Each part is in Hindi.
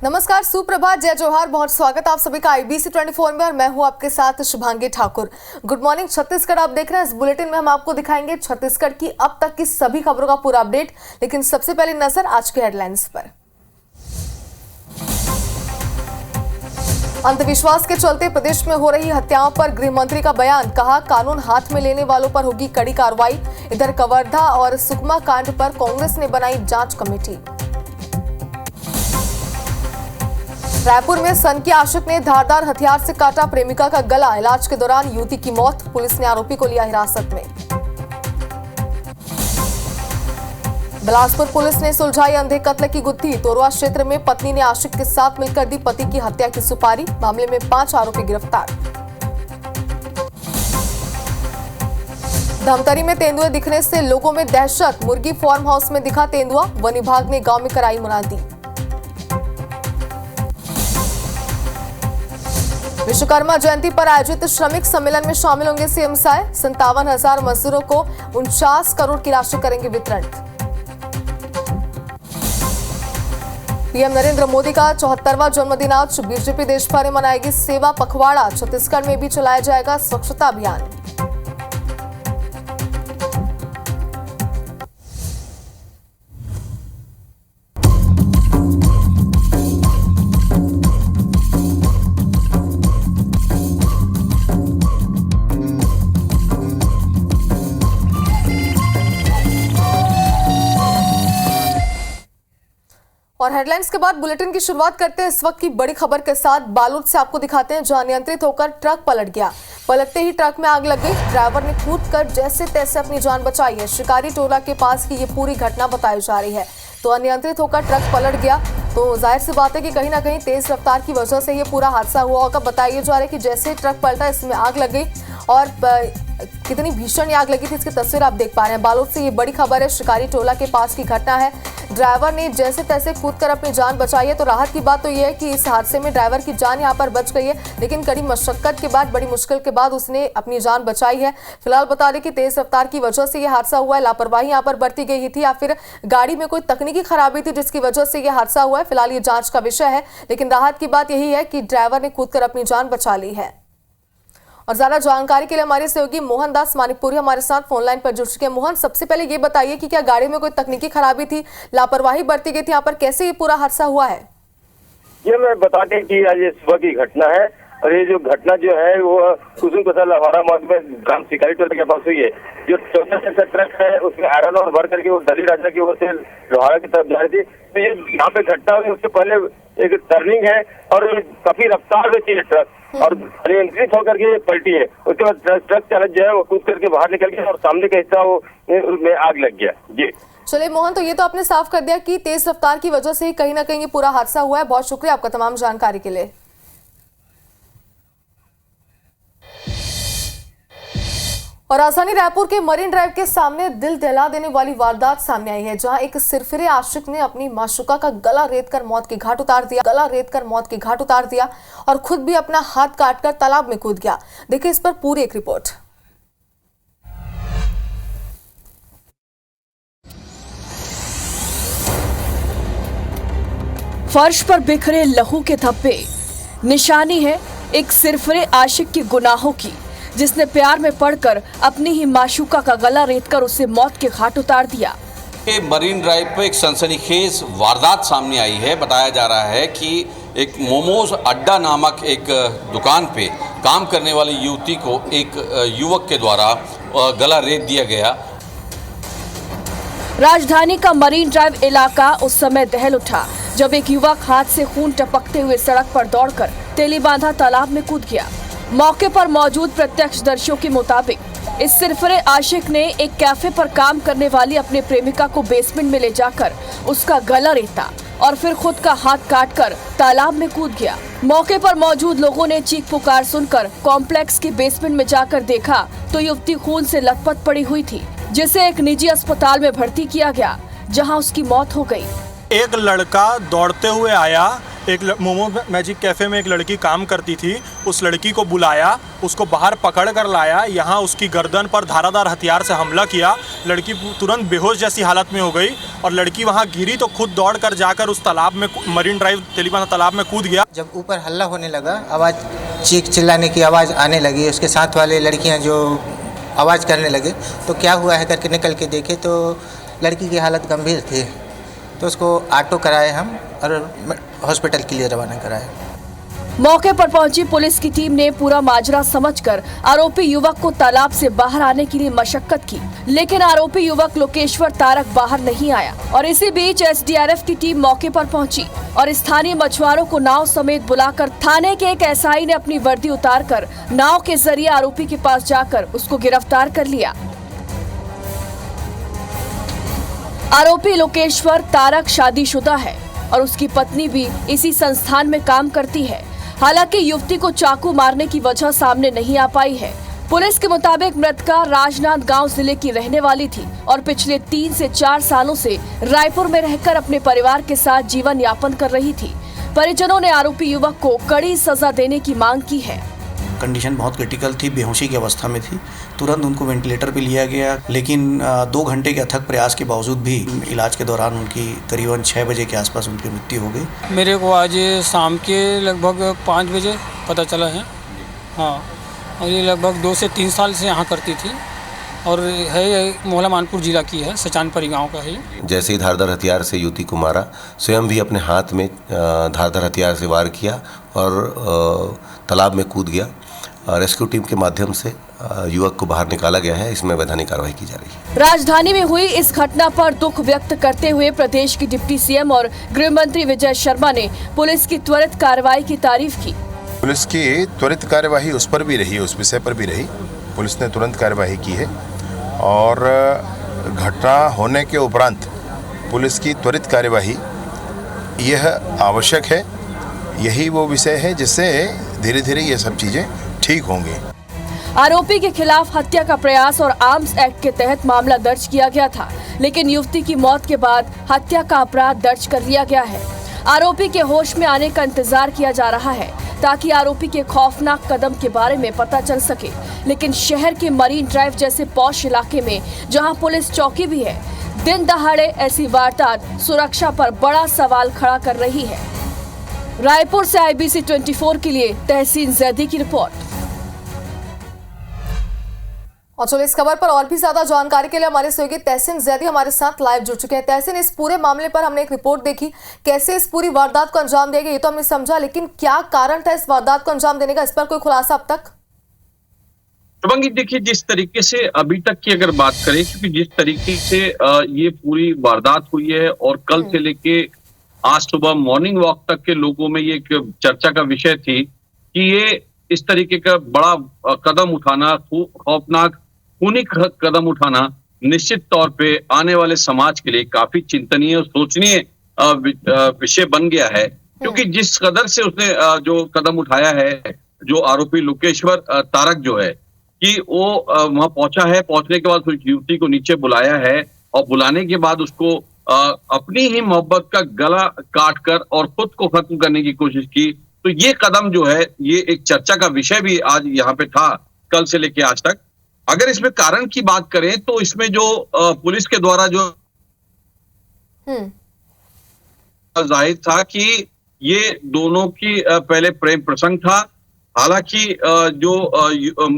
नमस्कार, सुप्रभात, जय जोहार, बहुत स्वागत आप सभी का IBC 24 में और मैं हूं आपके साथ शुभांगी ठाकुर। गुड मॉर्निंग छत्तीसगढ़ आप देख रहे हैं। इस बुलेटिन में हम आपको दिखाएंगे छत्तीसगढ़ की अब तक की सभी खबरों का पूरा अपडेट, लेकिन सबसे पहले नजर आज के हेडलाइंस पर। अंधविश्वास के चलते प्रदेश में हो रही हत्याओं पर गृह मंत्री का बयान, कहा कानून हाथ में लेने वालों पर होगी कड़ी कार्रवाई। इधर कवर्धा और सुकमा कांड पर कांग्रेस ने बनाई जांच कमेटी। रायपुर में सनकी आशिक ने धारदार हथियार से काटा प्रेमिका का गला, इलाज के दौरान युवती की मौत, पुलिस ने आरोपी को लिया हिरासत में। बिलासपुर पुलिस ने सुलझाई अंधे कत्ल की गुत्थी, तोरवा क्षेत्र में पत्नी ने आशिक के साथ मिलकर दी पति की हत्या की सुपारी, मामले में 5 आरोपी गिरफ्तार। धमतरी में तेंदुए दिखने से लोगों में दहशत, मुर्गी फार्म हाउस में दिखा तेंदुआ, वन विभाग ने गांव में कराई मुनादी। विश्वकर्मा जयंती पर आयोजित श्रमिक सम्मेलन में शामिल होंगे सीएम साय, 57,000 मजदूरों को 49 करोड़ की राशि करेंगे वितरण। पीएम नरेंद्र मोदी का 74वां जन्मदिन आज, बीजेपी देश भर में मनाएगी सेवा पखवाड़ा, छत्तीसगढ़ में भी चलाया जाएगा स्वच्छता अभियान। और हेडलाइंस के बाद बुलेटिन की शुरुआत करते हैं इस वक्त की बड़ी खबर के साथ। बालोद से आपको दिखाते हैं, जहां अनियंत्रित होकर ट्रक पलट गया। पलटते ही ट्रक में आग लग गई, ड्राइवर ने कूदकर जैसे तैसे अपनी जान बचाई है। शिकारी टोला के पास की ये पूरी घटना बताई जा रही है। तो अनियंत्रित होकर ट्रक पलट गया, तो जाहिर सी बात है कि कहीं ना कहीं तेज रफ्तार की वजह से ये पूरा हादसा हुआ होगा। बताया जा रहा है कि जैसे ट्रक पलटा इसमें आग लग गई और कितनी भीषण आग लगी थी इसकी तस्वीर आप देख पा रहे हैं। बालोद से ये बड़ी खबर है, शिकारी टोला के पास की घटना है। ड्राइवर ने जैसे तैसे कूदकर अपनी जान बचाई है। तो राहत की बात तो ये है कि इस हादसे में ड्राइवर की जान यहां पर बच गई है, लेकिन कड़ी मशक्कत के बाद, बड़ी मुश्किल के बाद उसने अपनी जान बचाई है। फिलहाल बता दें कि तेज रफ्तार की वजह से यह हादसा हुआ है, लापरवाही यहां पर बरती गई थी या फिर गाड़ी में कोई तकनीकी खराबी थी जिसकी वजह से यह हादसा हुआ है। फिलहाल ये जांच का विषय है, लेकिन राहत की बात यही है कि ड्राइवर ने कूदकर अपनी जान बचा ली है। और ज्यादा जानकारी के लिए हमारे सहयोगी मोहन दास मानिकपुरी हमारे साथ फोन लाइन पर जुड़ चुके हैं। मोहन, सबसे पहले ये बताइए कि क्या गाड़ी में कोई तकनीकी खराबी थी, लापरवाही बरती गई थी, यहाँ पर कैसे ये पूरा हादसा हुआ है? ये मैं बता दें कि आज ये सुबह की घटना है और ये जो घटना जो है वो कुसुम कसल हमारा मार्ग में ग्राम शिकारी टोला के पास हुई है। जो 14 का ट्रक है उसमें आयरन और भर करके वो दली राजा की ओर से लोहारा की तरफ जा रही थी। तो ये यहाँ पे घटना हुई, उससे पहले एक टर्निंग है और काफी रफ्तार में थी ट्रक और अनियंत्रित होकर के पलटी है। उसके बाद ट्रक चालक जो है वो कूद करके बाहर निकल गया और सामने का हिस्सा वो में आग लग गया। जी चलिए मोहन, तो ये तो आपने साफ कर दिया कि तेज रफ्तार की वजह से ही कहीं ना कहीं ये पूरा हादसा हुआ है। बहुत शुक्रिया आपका तमाम जानकारी के लिए। और राजधानी रायपुर के मरीन ड्राइव के सामने दिल दहला देने वाली वारदात सामने आई है, जहां एक सिरफिरे आशिक ने अपनी माशूका का गला रेतकर मौत के घाट उतार दिया और खुद भी अपना हाथ काटकर तालाब में कूद गया। देखिए इस पर पूरी एक रिपोर्ट। फर्श पर बिखरे लहू के धब्बे निशानी है एक सिरफिरे आशिक की गुनाहों की, जिसने प्यार में पड़कर अपनी ही माशूका का गला रेतकर उसे मौत के घाट उतार दिया। मरीन ड्राइव पर एक सनसनीखेज वारदात सामने आई है। बताया जा रहा है कि एक मोमोज अड्डा नामक एक दुकान पे काम करने वाली युवती को एक युवक के द्वारा गला रेत दिया गया। राजधानी का मरीन ड्राइव इलाका उस समय दहल उठा जब एक युवक हाथ से खून टपकते हुए सड़क पर दौड़कर तेलीबांधा तालाब में कूद गया। मौके पर मौजूद प्रत्यक्षदर्शियों के मुताबिक इस सिरफिरे आशिक ने एक कैफे पर काम करने वाली अपने प्रेमिका को बेसमेंट में ले जाकर उसका गला रेता और फिर खुद का हाथ काटकर तालाब में कूद गया। मौके पर मौजूद लोगों ने चीख पुकार सुनकर कॉम्प्लेक्स के बेसमेंट में जाकर देखा तो युवती खून से लथपथ पड़ी हुई थी, जिसे एक निजी अस्पताल में भर्ती किया गया, जहां उसकी मौत हो गई। एक लड़का दौड़ते हुए आया एक मोमो मैजिक कैफ़े में एक लड़की काम करती थी। उस लड़की को बुलाया, उसको बाहर पकड़ कर लाया, यहाँ उसकी गर्दन पर धारादार हथियार से हमला किया। लड़की तुरंत बेहोश जैसी हालत में हो गई और लड़की वहाँ गिरी तो खुद दौड़ कर जाकर उस तालाब में, मरीन ड्राइव तेलीबांधा तालाब में कूद गया। जब ऊपर हल्ला होने लगा, आवाज़ चीख चिल्लाने की आवाज़ आने लगी, उसके साथ वाले लड़कियाँ जो आवाज़ करने लगे तो क्या हुआ है करके निकल के देखे तो लड़की की हालत गंभीर थी। तो उसको ऑटो कराए हम और हॉस्पिटल के लिए रवाना कराए। मौके पर पहुंची पुलिस की टीम ने पूरा माजरा समझकर आरोपी युवक को तालाब से बाहर आने के लिए मशक्कत की, लेकिन आरोपी युवक लोकेश्वर तारक बाहर नहीं आया। और इसी बीच एसडीआरएफ की टीम मौके पर पहुंची और स्थानीय मछुआरों को नाव समेत बुलाकर थाने के एक एसआई ने अपनी वर्दी उतारकर नाव के जरिए आरोपी के पास जाकर उसको गिरफ्तार कर लिया। आरोपी लोकेश्वर तारक शादीशुदा है और उसकी पत्नी भी इसी संस्थान में काम करती है। हालांकि युवती को चाकू मारने की वजह सामने नहीं आ पाई है। पुलिस के मुताबिक मृतका राजनांदगांव जिले की रहने वाली थी और पिछले 3 से 4 सालों से रायपुर में रहकर अपने परिवार के साथ जीवन यापन कर रही थी। परिजनों ने आरोपी युवक को कड़ी सजा देने की मांग की है। कंडीशन बहुत क्रिटिकल थी, बेहोशी की अवस्था में थी। तुरंत उनको वेंटिलेटर पे लिया गया, लेकिन 2 घंटे के अथक प्रयास के बावजूद भी इलाज के दौरान उनकी करीबन 6 बजे के आसपास उनकी मृत्यु हो गई। मेरे को आज शाम के लगभग 5 बजे पता चला है। हाँ, और ये लगभग 2 से 3 साल से यहाँ करती थी और है मोहला मानपुर जिला की है, सचानपरी गांव का है। जैसे ही धारदार हथियार से युवती को मारा, स्वयं भी अपने हाथ में धारदार हथियार से वार किया और तालाब में कूद गया। रेस्क्यू टीम के माध्यम से युवक को बाहर निकाला गया है। इसमें वैधानिक कार्रवाई की जा रही है। राजधानी में हुई इस घटना पर दुख व्यक्त करते हुए प्रदेश की डिप्टी सीएम और गृह मंत्री विजय शर्मा ने पुलिस की त्वरित कार्रवाई की तारीफ की। पुलिस की त्वरित कार्यवाही उस पर भी रही, उस विषय पर भी रही। पुलिस ने तुरंत कार्यवाही की है और घटना होने के उपरांत पुलिस की त्वरित कार्यवाही यह आवश्यक है। यही वो विषय है जिससे धीरे धीरे ये सब चीज़ें ठीक होंगी। आरोपी के खिलाफ हत्या का प्रयास और आर्म्स एक्ट के तहत मामला दर्ज किया गया था, लेकिन युवती की मौत के बाद हत्या का अपराध दर्ज कर लिया गया है। आरोपी के होश में आने का इंतजार किया जा रहा है ताकि आरोपी के खौफनाक कदम के बारे में पता चल सके। लेकिन शहर के मरीन ड्राइव जैसे पॉश इलाके में जहां पुलिस चौकी भी है, दिन दहाड़े ऐसी वारदात सुरक्षा पर बड़ा सवाल खड़ा कर रही है। रायपुर से IBC 24 के लिए तहसीन जैदी की रिपोर्ट। और चलो इस खबर पर और भी ज्यादा जानकारी के लिए हमारे सहयोगी तहसीन जैदी हमारे साथ लाइव जुड़ चुके हैं। तहसीन, इस पूरे मामले पर हमने एक रिपोर्ट देखी, कैसे इस पूरी वारदात को अंजाम दिया गया ये तो हमने समझा, लेकिन क्या कारण था इस वारदात को अंजाम देने का, इस पर कोई खुलासा अब तक? शुभंगी, देखिए जिस तरीके से अभी तक की अगर बात करें, क्योंकि जिस तरीके से ये पूरी वारदात हुई है और कल से लेके आज सुबह मॉर्निंग वॉक तक के लोगों में ये चर्चा का विषय थी कि ये इस तरीके का बड़ा कदम उठाना, खौफनाक खूनी कदम उठाना निश्चित तौर पे आने वाले समाज के लिए काफी चिंतनीय और सोचनीय विषय बन गया है। क्योंकि जिस कदर से उसने जो कदम उठाया है, जो आरोपी लोकेश्वर तारक जो है कि वो वहां पहुंचा है, पहुंचने के बाद उस युवती को नीचे बुलाया है और बुलाने के बाद उसको अपनी ही मोहब्बत का गला काट कर और खुद को खत्म करने की कोशिश की। तो ये कदम जो है ये एक चर्चा का विषय भी आज यहाँ पे था, कल से लेके आज तक। अगर इसमें कारण की बात करें तो इसमें जो पुलिस के द्वारा जो जाहिर था कि ये दोनों की पहले प्रेम प्रसंग था। हालांकि जो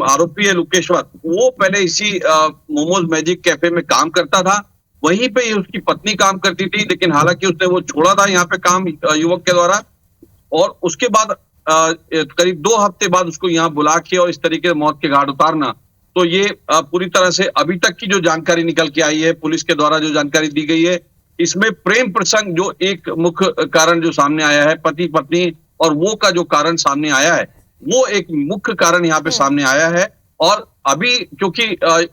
आरोपी है लोकेश्वर, वो पहले इसी मोमोज मैजिक कैफे में काम करता था, वहीं पे उसकी पत्नी काम करती थी, लेकिन हालांकि उसने वो छोड़ा था यहाँ पे काम युवक के द्वारा, और उसके बाद करीब 2 हफ्ते बाद उसको यहाँ बुला के और इस तरीके से मौत के घाट उतारना। तो ये पूरी तरह से अभी तक की जो जानकारी निकल के आई है, पुलिस के द्वारा जो जानकारी दी गई है, इसमें प्रेम प्रसंग जो एक मुख्य कारण जो सामने आया है, पति पत्नी और वो का जो कारण सामने आया है, वो एक मुख्य कारण यहाँ पे सामने आया है। और अभी क्योंकि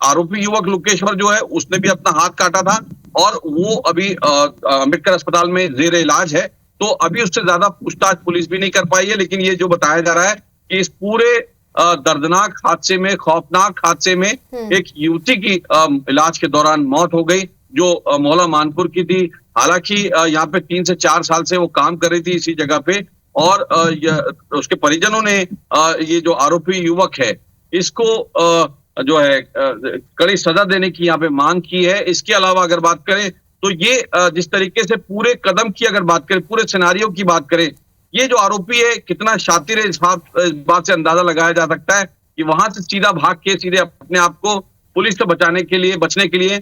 आरोपी युवक लोकेश्वर जो है उसने भी अपना हाथ काटा था और वो अभी अम्बेडकर अस्पताल में जेर इलाज है, तो अभी उससे ज्यादा पूछताछ पुलिस भी नहीं कर पाई है। लेकिन ये जो बताया जा रहा है कि इस पूरे दर्दनाक हादसे में, खौफनाक हादसे में एक युवती की इलाज के दौरान मौत हो गई, जो मोहल्ला मानपुर की थी, हालांकि यहाँ पे 3 से 4 साल से वो काम कर रही थी इसी जगह पे, और उसके परिजनों ने ये जो आरोपी युवक है इसको जो है कड़ी सजा देने की यहाँ पे मांग की है। इसके अलावा अगर बात करें तो ये जिस तरीके से पूरे कदम की अगर बात करें, पूरे सिनेरियो की बात करें, ये जो आरोपी है कितना शातिर है, इस बात से अंदाजा लगाया जा सकता है कि वहां से सीधा भाग के सीधे अपने आप को पुलिस से बचने के लिए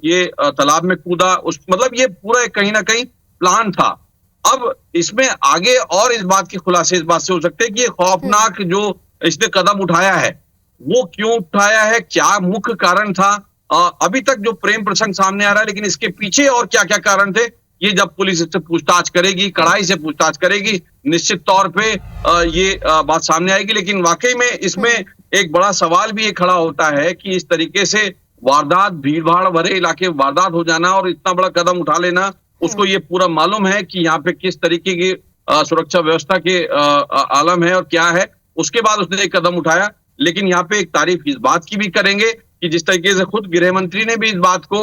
ये तालाब में कूदा। मतलब ये पूरा कहीं ना कहीं प्लान था। अब इसमें आगे और इस बात के खुलासे इस बात से हो सकते हैं कि ये खौफनाक जो इसने कदम उठाया है वो क्यों उठाया है, क्या मुख्य कारण था। अभी तक जो प्रेम प्रसंग सामने आ रहा है, लेकिन इसके पीछे और क्या क्या कारण थे ये जब पुलिस इससे पूछताछ करेगी, कड़ाई से पूछताछ करेगी, निश्चित तौर पे ये बात सामने आएगी। लेकिन वाकई में इसमें एक बड़ा सवाल भी ये खड़ा होता है कि इस तरीके से वारदात, भीड़ भाड़ भरे इलाके वारदात हो जाना और इतना बड़ा कदम उठा लेना, उसको ये पूरा मालूम है कि यहाँ पे किस तरीके की सुरक्षा व्यवस्था के आलम है और क्या है। उसके बाद उसने एक कदम उठाया। लेकिन यहाँ पे एक तारीफ इस बात की भी करेंगे कि जिस तरीके से खुद गृह मंत्री ने भी इस बात को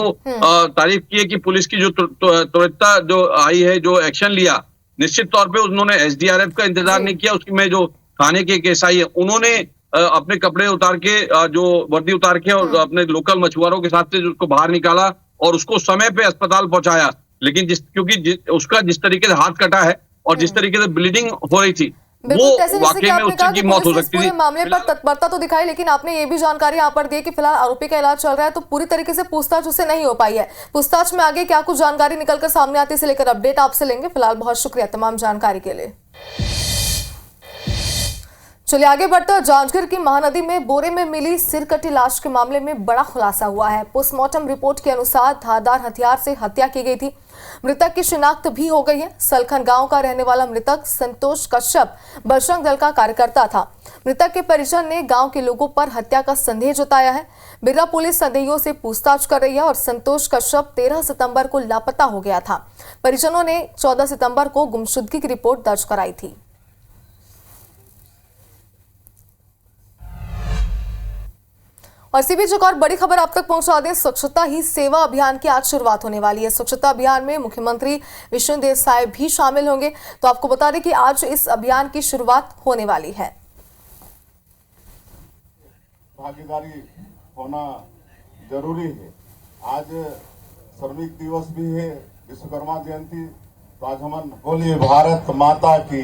तारीफ की है कि पुलिस की जो त्वरितता जो आई है, जो एक्शन लिया, निश्चित तौर पे उन्होंने एसडीआरएफ का इंतजार नहीं किया। उसकी में जो थाने के केसाई है उन्होंने अपने कपड़े उतार के, जो वर्दी उतार के और अपने लोकल मछुआरों के साथ से उसको बाहर निकाला और उसको समय पे अस्पताल पहुंचाया। लेकिन क्योंकि उसका जिस तरीके से हाथ कटा है और जिस तरीके से ब्लीडिंग हो रही थी, वो वाकई में उसकी की मौत हो सकती थी। मामले पर तत्परता तो दिखाई, लेकिन आपने ये भी जानकारी यहाँ पर दी कि फिलहाल आरोपी का इलाज चल रहा है, तो पूरी तरीके से पूछताछ उससे नहीं हो पाई है। पूछताछ में आगे क्या कुछ जानकारी निकलकर सामने आती है, इसे लेकर अपडेट आपसे लेंगे। फिलहाल बहुत शुक्रिया तमाम जानकारी के लिए। चलिए आगे बढ़ते हैं। जांजगीर की महानदी में बोरे में मिली सिरकटी लाश के मामले में बड़ा खुलासा हुआ है। पोस्टमार्टम रिपोर्ट के अनुसार धारदार हथियार से हत्या की गई थी। मृतक की शिनाख्त भी हो गई है। सलखन गांव का रहने वाला मृतक संतोष कश्यप बजरंग दल का कार्यकर्ता था। मृतक के परिजन ने गांव के लोगों पर हत्या का संदेह जताया है। बिर्ला पुलिस संदेहियों से पूछताछ कर रही है और संतोष कश्यप 13 सितंबर को लापता हो गया था। परिजनों ने 14 सितंबर को गुमशुदगी की रिपोर्ट दर्ज कराई थी। और इसी बीच एक और बड़ी खबर आप तक पहुंचा दें। स्वच्छता ही सेवा अभियान की आज शुरुआत होने वाली है। स्वच्छता अभियान में मुख्यमंत्री विष्णुदेव साय भी शामिल होंगे। तो आपको बता दें कि आज इस अभियान की शुरुआत होने वाली है। भागीदारी होना जरूरी है। आज श्रमिक दिवस भी है, विश्वकर्मा जयंती। तो आज हम बोलिए भारत माता की,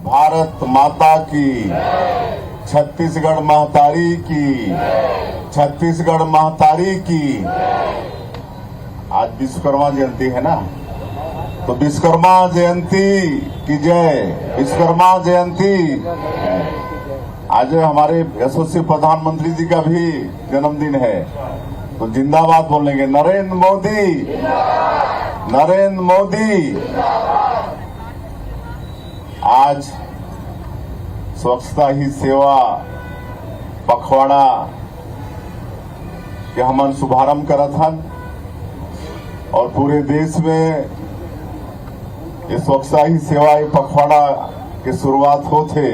भारत माता की, छत्तीसगढ़ महतारी की, छत्तीसगढ़ महतारी की। आज विश्वकर्मा जयंती है ना, तो विश्वकर्मा जयंती की जय, विश्वकर्मा जयंती। आज हमारे यशस्वी प्रधानमंत्री जी का भी जन्मदिन है, तो जिंदाबाद बोलेंगे। नरेंद्र मोदी, नरेंद्र मोदी। आज स्वच्छता ही सेवा पखवाड़ा के हमन शुभारंभ करत हन और पूरे देश में ये स्वच्छता ही सेवा पखवाड़ा के शुरुआत होते।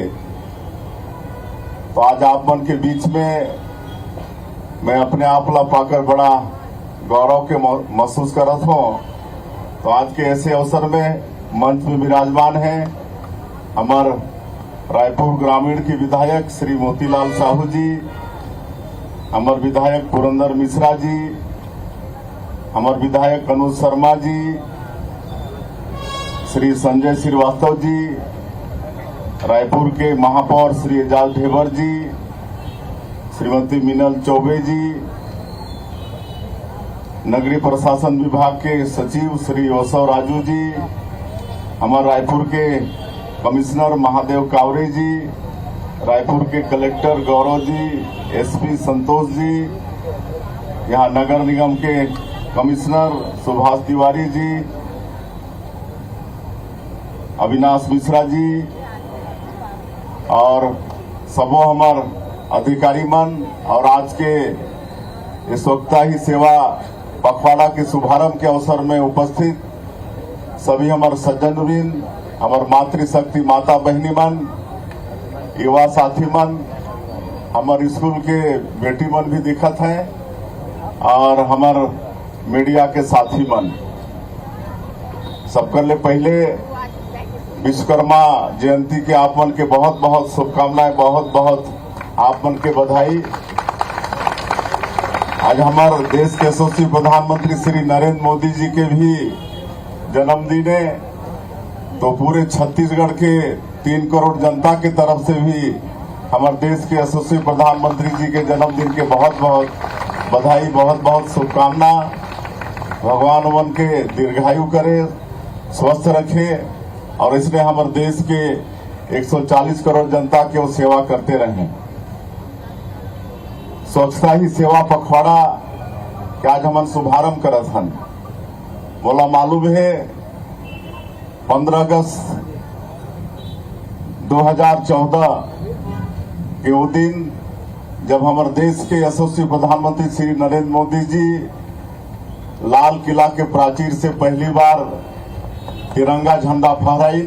तो आज आप मन के बीच में मैं अपने आप ला पाकर बड़ा गौरव के महसूस करत हूँ। तो आज के ऐसे अवसर में मंच में विराजमान है हमारे रायपुर ग्रामीण के विधायक श्री मोतीलाल साहू जी, हमारे विधायक पुरंदर मिश्रा जी, हमारे विधायक अनुज शर्मा जी, श्री संजय श्रीवास्तव जी, रायपुर के महापौर श्री एजाज ढेबर जी, श्रीमती मीनल चौबे जी, नगरीय प्रशासन विभाग के सचिव श्री वसव राजू जी, हमारे रायपुर के कमिश्नर महादेव कावरे जी, रायपुर के कलेक्टर गौरव जी, एसपी संतोष जी, यहाँ नगर निगम के कमिश्नर सुभाष तिवारी जी, अविनाश मिश्रा जी और सबो हमार अधिकारी मन और आज के इस स्वच्छता ही सेवा पखवाड़ा के शुभारंभ के अवसर में उपस्थित सभी हमारे सज्जनवृंद, हमार मातृशक्ति माता बहनी मन, युवा साथी मन, हमारे स्कूल के बेटी मन भी दिखत हैं और हमार मीडिया के साथी मन। सबके लिए पहले विश्वकर्मा जयंती के आप मन के बहुत बहुत शुभकामनाएं, बहुत बहुत आप मन के बधाई। आज हमारे देश के यशस्वी प्रधानमंत्री श्री नरेंद्र मोदी जी के भी जन्मदिन है, तो पूरे छत्तीसगढ़ के 3 करोड़ जनता की तरफ से भी हमारे देश के यशस्वी प्रधानमंत्री जी के जन्मदिन के बहुत बहुत बधाई, बहुत बहुत शुभकामना। भगवान मन के दीर्घायु करे, स्वस्थ रखे और इसमें हमारे देश के 140 करोड़ जनता के वो सेवा करते रहें। स्वच्छता ही सेवा पखवाड़ा के आज हम शुभारंभ करत हन। बोला मालूम है 15 अगस्त 2014 के वो दिन जब हमारे देश के यशस्वी प्रधानमंत्री श्री नरेंद्र मोदी जी लाल किला के प्राचीर से पहली बार तिरंगा झंडा फहराई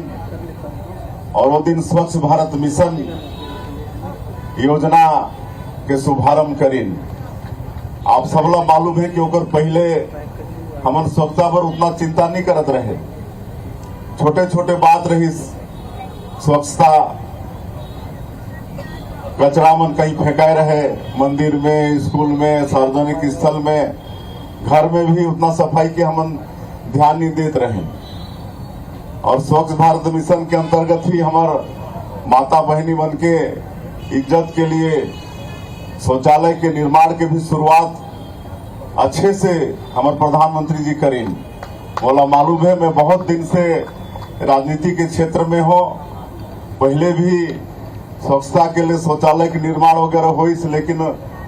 और वो दिन स्वच्छ भारत मिशन योजना के शुभारंभ करीन। आप सबला मालूम है कि ओकर पहले हमन स्वच्छता पर उतना चिंता नहीं करत रहे, छोटे छोटे बात रही, स्वच्छता कचरा मन कहीं फेंकाए रहे, मंदिर में, स्कूल में, सार्वजनिक स्थल में, घर में भी उतना सफाई के हमन ध्यान नहीं देते रहे। और स्वच्छ भारत मिशन के अंतर्गत ही हमार माता बहनी मन के इज्जत के लिए शौचालय के निर्माण के भी शुरुआत अच्छे से हमारे प्रधानमंत्री जी करें। बोला मालूम है मैं बहुत दिन से राजनीति के क्षेत्र में हो, पहले भी स्वच्छता के लिए शौचालय के निर्माण वगैरह हो, लेकिन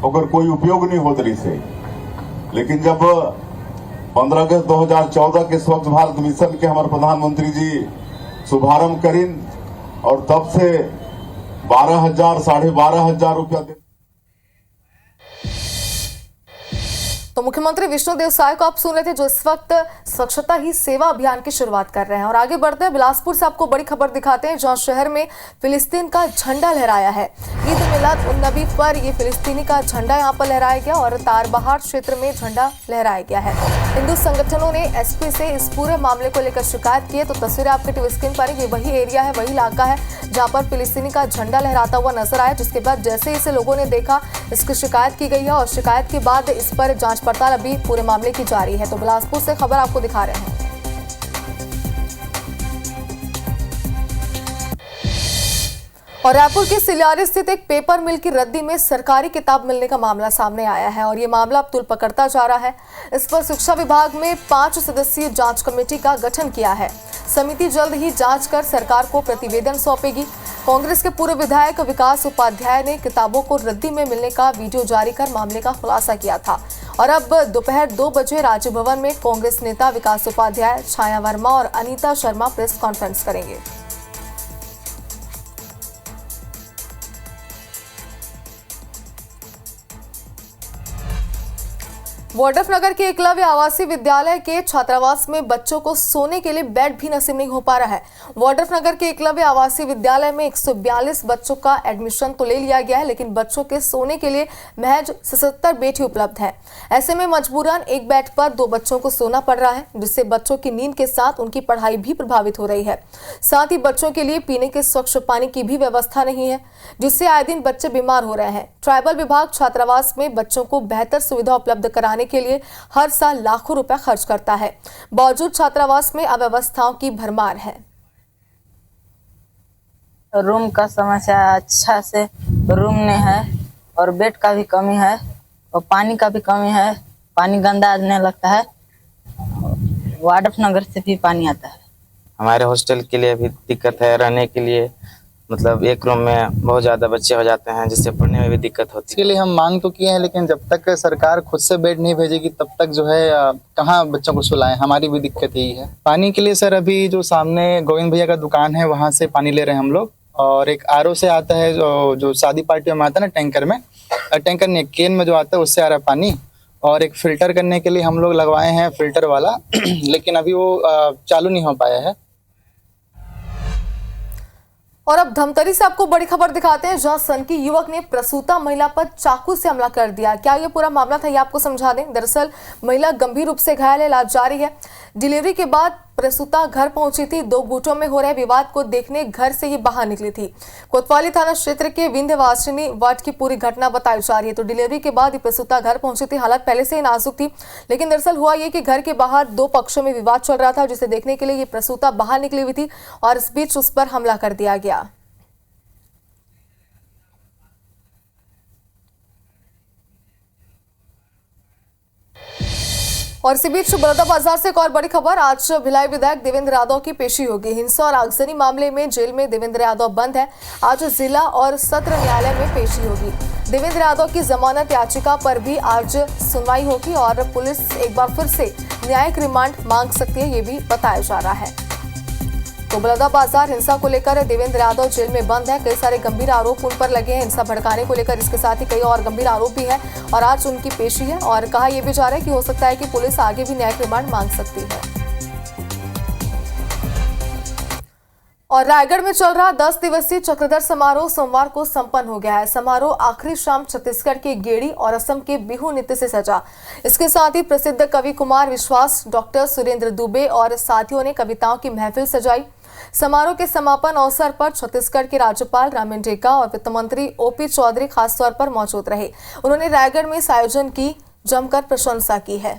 अगर कोई उपयोग नहीं होत रही से। लेकिन जब 15 अगस्त 2014 के स्वच्छ भारत मिशन के हमारे प्रधानमंत्री जी शुभारंभ करीन और तब से 12,000 साढ़े 12,000 रुपया। तो मुख्यमंत्री विष्णुदेव साय को आप सुन रहे थे, जो इस वक्त स्वच्छता ही सेवा अभियान की शुरुआत कर रहे हैं। और आगे बढ़ते हैं, बिलासपुर से आपको बड़ी खबर दिखाते हैं, जहां शहर में फिलिस्तीन का झंडा लहराया है। ईद मिलाद उन नबी पर ये फिलिस्तीनी का झंडा यहां पर लहराया गया और तारबहार क्षेत्र में झंडा लहराया गया है। हिंदू संगठनों ने एसपी से इस पूरे मामले को लेकर शिकायत की है। तो तस्वीरें आपके टीवी स्क्रीन पर, ये वही एरिया है, वही इलाका है जहाँ पर फिलिस्तीनी का झंडा लहराता हुआ नजर आया, जिसके बाद जैसे ही इसे लोगों ने देखा, इसकी शिकायत की गई है और शिकायत के बाद इस पर जांच पड़ताल अभी पूरे मामले की जारी है। तो बिलासपुर से खबर आपको दिखा रहे हैं। और रायपुर के सिलियारी स्थित एक पेपर मिल की रद्दी में सरकारी किताब मिलने का मामला सामने आया है और ये मामला अब तूल पकड़ता जा रहा है। इस पर शिक्षा विभाग में 5 सदस्यीय जांच कमेटी का गठन किया है। समिति जल्द ही जांच कर सरकार को प्रतिवेदन सौंपेगी। कांग्रेस के पूर्व विधायक विकास उपाध्याय ने किताबों को रद्दी में मिलने का वीडियो जारी कर मामले का खुलासा किया था और अब दोपहर 2 बजे राज्य भवन में कांग्रेस नेता विकास उपाध्याय, छाया वर्मा और अनीता शर्मा प्रेस कॉन्फ्रेंस करेंगे। वाड्रफ नगर के एकलव्य आवासीय विद्यालय के छात्रावास में बच्चों को सोने के लिए बेड भी नसीब नहीं हो पा रहा है। वाड्रफ नगर के एकलव्य आवासीय विद्यालय में 142 बच्चों का एडमिशन तो ले लिया गया है, लेकिन बच्चों के सोने के लिए महज 77 बेड ही उपलब्ध है। ऐसे में मजबूरन एक बेड पर 2 बच्चों को सोना पड़ रहा है, जिससे बच्चों की नींद के साथ उनकी पढ़ाई भी प्रभावित हो रही है। साथ ही बच्चों के लिए पीने के स्वच्छ पानी की भी व्यवस्था नहीं है, जिससे आए दिन बच्चे बीमार हो रहे हैं। ट्राइबल विभाग छात्रावास में बच्चों को बेहतर सुविधा उपलब्ध कराने के लिए हर साल लाखों रुपए खर्च करता है। बावजूद छात्रावास में अव्यवस्थाओं की भरमार है। रूम का समस्या अच्छा से रूम नहीं है और बेड का भी कमी है और पानी का भी कमी है। पानी गंदा आने लगता है। वाड्रफ नगर से भी पानी आता है। हमारे हॉस्टल के लिए भी दिक्कत है, रहने के लिए मतलब एक रूम में बहुत ज़्यादा बच्चे हो जाते हैं, जिससे पढ़ने में भी दिक्कत होती है। इसके लिए हम मांग तो किए हैं, लेकिन जब तक सरकार खुद से बेड नहीं भेजेगी तब तक जो है कहाँ बच्चों को सुलाएं। हमारी भी दिक्कत यही है। पानी के लिए सर अभी जो सामने गोविंद भैया का दुकान है वहाँ से पानी ले रहे हैं हम लोग, और एक आरओ से आता है जो शादी पार्टियों में आता है ना, टैंकर में, टैंकर नहीं केन में जो आता है उससे आ रहा है पानी, और एक फिल्टर करने के लिए हम लोग लगवाए हैं फिल्टर वाला लेकिन अभी वो चालू नहीं हो पाया है। और अब धमतरी से आपको बड़ी खबर दिखाते हैं, जहां सनकी युवक ने प्रसूता महिला पर चाकू से हमला कर दिया। क्या ये पूरा मामला था, ये आपको समझा दें। दरअसल महिला गंभीर रूप से घायल है, इलाज जारी है। डिलीवरी के बाद प्रसूता घर पहुंची थी। 2 गुटों में हो रहे विवाद को देखने घर से ये बाहर निकली थी। कोतवाली थाना क्षेत्र के विंध्यवासिनी वार्ड की पूरी घटना बताई जा रही है। तो डिलीवरी के बाद ये प्रसूता घर पहुंची थी। हालत पहले से ही नाजुक थी, लेकिन दरअसल हुआ ये कि घर के बाहर 2 पक्षों में विवाद चल रहा था, जिसे देखने के लिए ये प्रसूता बाहर निकली हुई थी और इस बीच उस पर हमला कर दिया गया। और इसी बीच बलौदाबाजार से एक और बड़ी खबर। आज भिलाई विधायक देवेंद्र यादव की पेशी होगी। हिंसा और आगजनी मामले में जेल में देवेंद्र यादव बंद है। आज जिला और सत्र न्यायालय में पेशी होगी। देवेंद्र यादव की जमानत याचिका पर भी आज सुनवाई होगी और पुलिस एक बार फिर से न्यायिक रिमांड मांग सकती है, ये भी बताया जा रहा है। तो बलौदाबाजार हिंसा को लेकर देवेंद्र यादव जेल में बंद है। कई सारे गंभीर आरोप उन पर लगे हैं हिंसा भड़काने को लेकर। इसके साथ ही कई और गंभीर आरोप भी हैं और आज उनकी पेशी है और कहा यह भी जा रहा है कि हो सकता है कि पुलिस आगे भी न्यायिक रिमांड मांग सकती है। और रायगढ़ में चल रहा 10 दिवसीय चक्रधर समारोह सोमवार को संपन्न हो गया है। समारोह आखिरी शाम छत्तीसगढ़ के गेड़ी और असम के बिहू नृत्य से सजा। इसके साथ ही प्रसिद्ध कवि कुमार विश्वास, डॉक्टर सुरेंद्र दुबे और साथियों ने कविताओं की महफिल सजाई। समारोह के समापन अवसर पर छत्तीसगढ़ के राज्यपाल रामेन टेका और वित्त मंत्री ओपी चौधरी खासतौर पर मौजूद रहे। उन्होंने रायगढ़ में इस आयोजन की जमकर प्रशंसा की है।